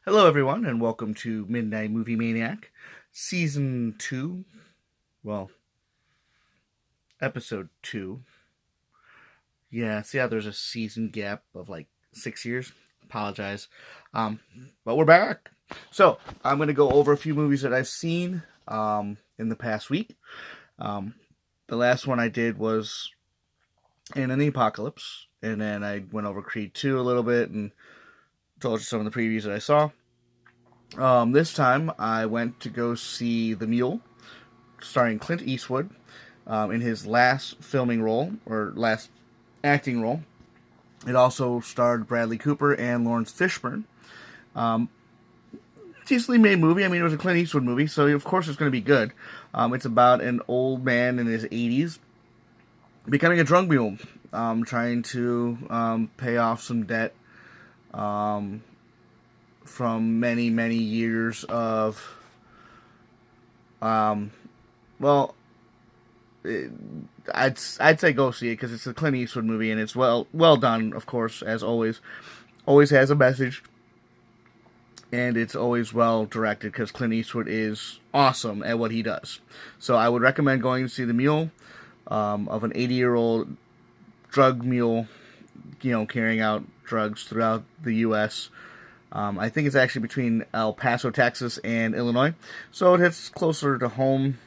Hello, everyone, and welcome to Midnight Movie Maniac, Season 2. Well, Episode 2. Yeah, see how there's a season gap of like 6 years? Apologize. Um, but we're back. So, I'm going to go over a few movies that I've seen in the past week. Um, the last one I did was In the Apocalypse, and then I went over Creed 2 a little bit and told you some of the previews that I saw. This time I went to go see The Mule, starring Clint Eastwood, in his last filming role, or last acting role. It also starred Bradley Cooper and Lawrence Fishburne. Um, Decently made movie. I mean, it was a Clint Eastwood movie, so of course it's going to be good. It's about an old man in his 80s becoming a drug mule, trying to pay off some debt from many, many years of, um, well, I'd say go see it because it's a Clint Eastwood movie and it's well done, of course, as always. Always has a message, and it's always well directed because Clint Eastwood is awesome at what he does. So I would recommend going to see The Mule, of an 80-year-old drug mule, carrying out drugs throughout the U.S. I think it's actually between El Paso, Texas, and Illinois, so it hits closer to home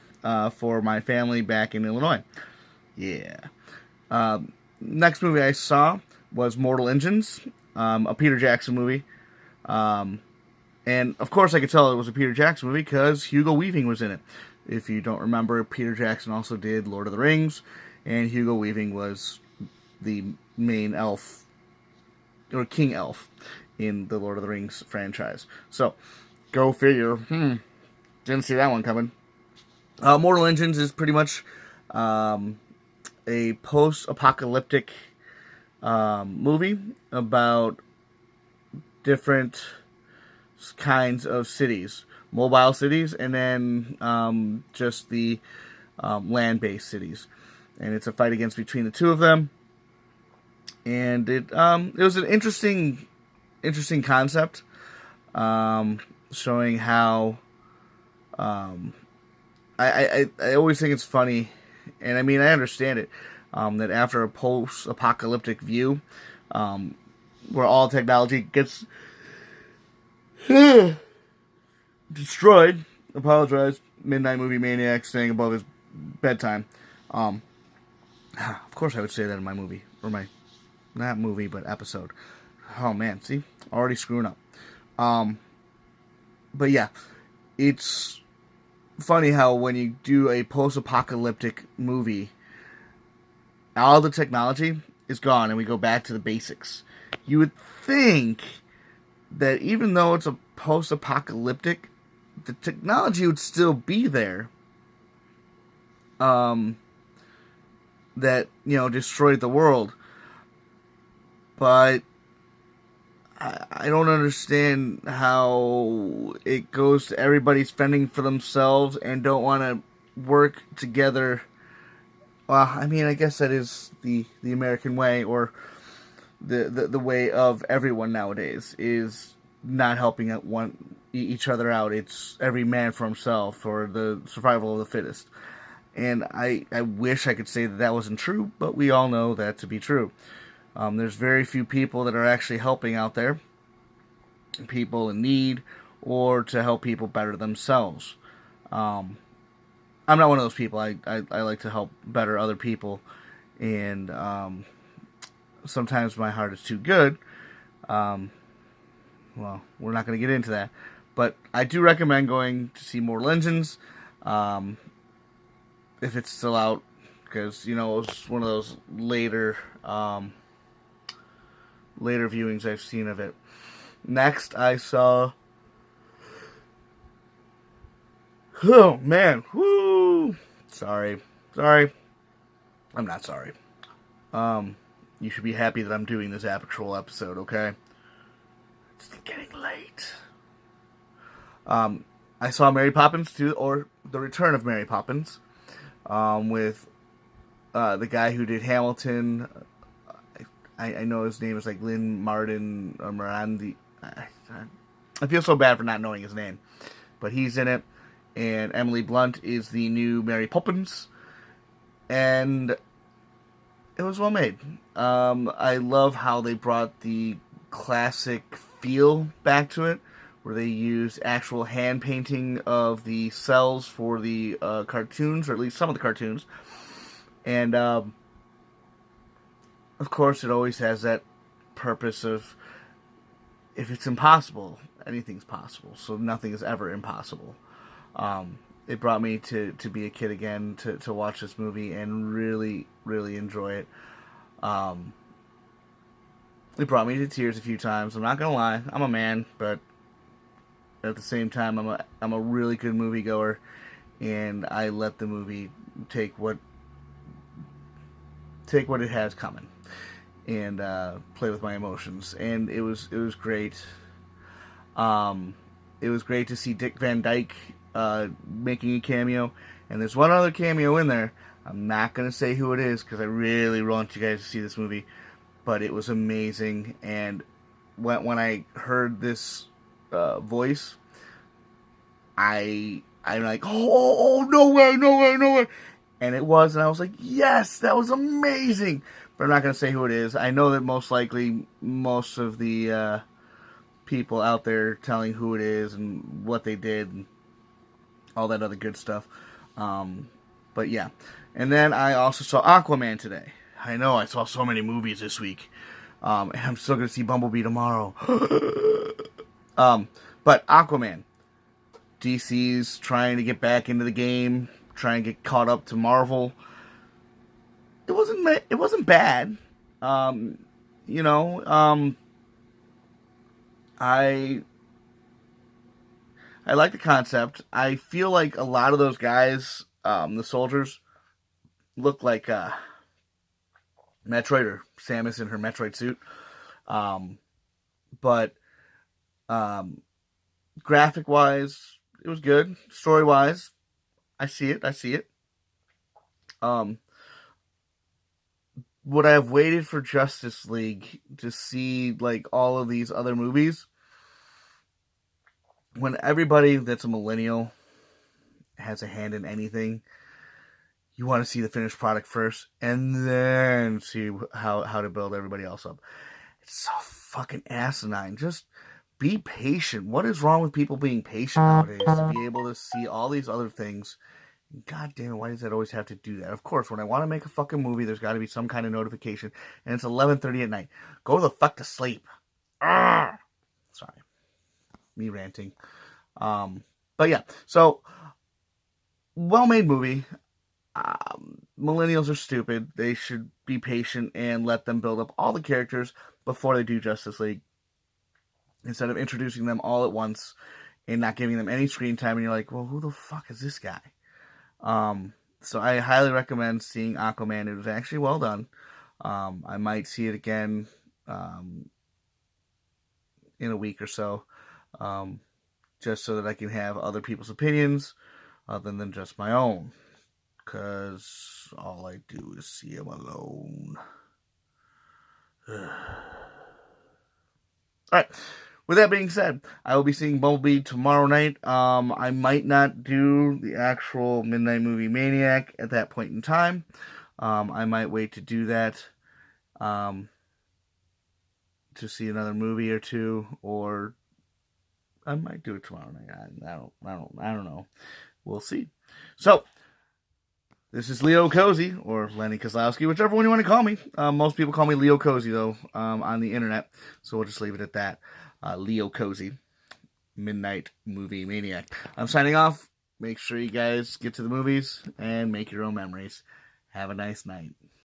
for my family back in Illinois. Yeah. Next movie I saw was Mortal Engines, a Peter Jackson movie. And of course I could tell it was a Peter Jackson movie because Hugo Weaving was in it. If you don't remember, Peter Jackson also did Lord of the Rings, and Hugo Weaving was the main elf, or King Elf, in the Lord of the Rings franchise. So, go figure. Didn't see that one coming. Mortal Engines is pretty much a post-apocalyptic movie about different kinds of cities, mobile cities, and then just the land-based cities. And it's a fight against between the two of them. And it was an interesting concept, showing how I always think it's funny, and I mean I understand it, that after a post-apocalyptic view, where all technology gets destroyed. Apologize, Midnight Movie Maniac staying above his bedtime. Of course I would say that in my movie, or my, not movie, but episode. Oh man, see, already screwing up. But yeah, it's funny how when you do a post-apocalyptic movie, all the technology is gone and we go back to the basics. You would think that even though it's a post-apocalyptic, the technology would still be there. That, destroyed the world. But I don't understand how it goes to everybody fending for themselves and don't want to work together. Well, I mean, I guess that is the American way, or the way of everyone nowadays, is not helping each other out. It's every man for himself, or the survival of the fittest. And I wish I could say that wasn't true, but we all know that to be true. There's very few people that are actually helping out there, people in need, or to help people better themselves. I'm not one of those people. I like to help better other people, and sometimes my heart is too good. Well, we're not going to get into that, but I do recommend going to see Mortal Engines, if it's still out, because it was one of those later viewings I've seen of it. Next, I saw. Oh man, whoo! Sorry. I'm not sorry. You should be happy that I'm doing this actual episode, okay? It's getting late. I saw Mary Poppins 2, or The Return of Mary Poppins, with the guy who did Hamilton. I know his name is like Lynn Martin or Morandi. I feel so bad for not knowing his name, but he's in it, and Emily Blunt is the new Mary Poppins, and it was well made. I love how they brought the classic feel back to it, where they used actual hand painting of the cells for the cartoons, or at least some of the cartoons. And of course, it always has that purpose of, if it's impossible, anything's possible. So nothing is ever impossible. It brought me to be a kid again, to watch this movie and really, really enjoy it. It brought me to tears a few times. I'm not gonna lie, I'm a man, but at the same time, I'm a really good moviegoer, and I let the movie take what it has coming, and play with my emotions. And it was great. It was great to see Dick Van Dyke making a cameo, and there's one other cameo in there. I'm not gonna say who it is because I really want you guys to see this movie, but it was amazing. And when I heard this voice, I'm like, oh, no way, no way, no way. And it was, and I was like, yes, that was amazing. But I'm not going to say who it is. I know that most likely most of the people out there telling who it is and what they did and all that other good stuff. But yeah. And then I also saw Aquaman today. I know, I saw so many movies this week. And I'm still going to see Bumblebee tomorrow. But Aquaman. DC's trying to get back into the game, trying to get caught up to Marvel. It wasn't bad. You know, I like the concept. I feel like a lot of those guys, the soldiers, look like Metroid, or Samus in her Metroid suit. But graphic wise, it was good. Story wise, I see it. Would I have waited for Justice League to see like all of these other movies? When everybody that's a millennial has a hand in anything, you want to see the finished product first, and then see how to build everybody else up. It's so fucking asinine. Just be patient. What is wrong with people being patient nowadays? To be able to see all these other things. God damn it, why does that always have to do that? Of course, when I want to make a fucking movie, there's got to be some kind of notification, and it's 11:30 at night. Go the fuck to sleep. Arrgh! Sorry. Me ranting. But yeah, so, well-made movie. Millennials are stupid. They should be patient and let them build up all the characters before they do Justice League, instead of introducing them all at once and not giving them any screen time, and you're like, well, who the fuck is this guy? So I highly recommend seeing Aquaman. It was actually well done. I might see it again in a week or so, just so that I can have other people's opinions other than just my own, because all I do is see him alone. Alright, with that being said, I will be seeing Bumblebee tomorrow night. I might not do the actual midnight movie Maniac at that point in time. I might wait to do that to see another movie or two, or I might do it tomorrow night. I don't know. We'll see. So, this is Leo Cozy, or Lenny Kozlowski, whichever one you want to call me. Most people call me Leo Cozy, though, on the internet, so we'll just leave it at that. Leo Cozy, Midnight Movie Maniac. I'm signing off. Make sure you guys get to the movies and make your own memories. Have a nice night.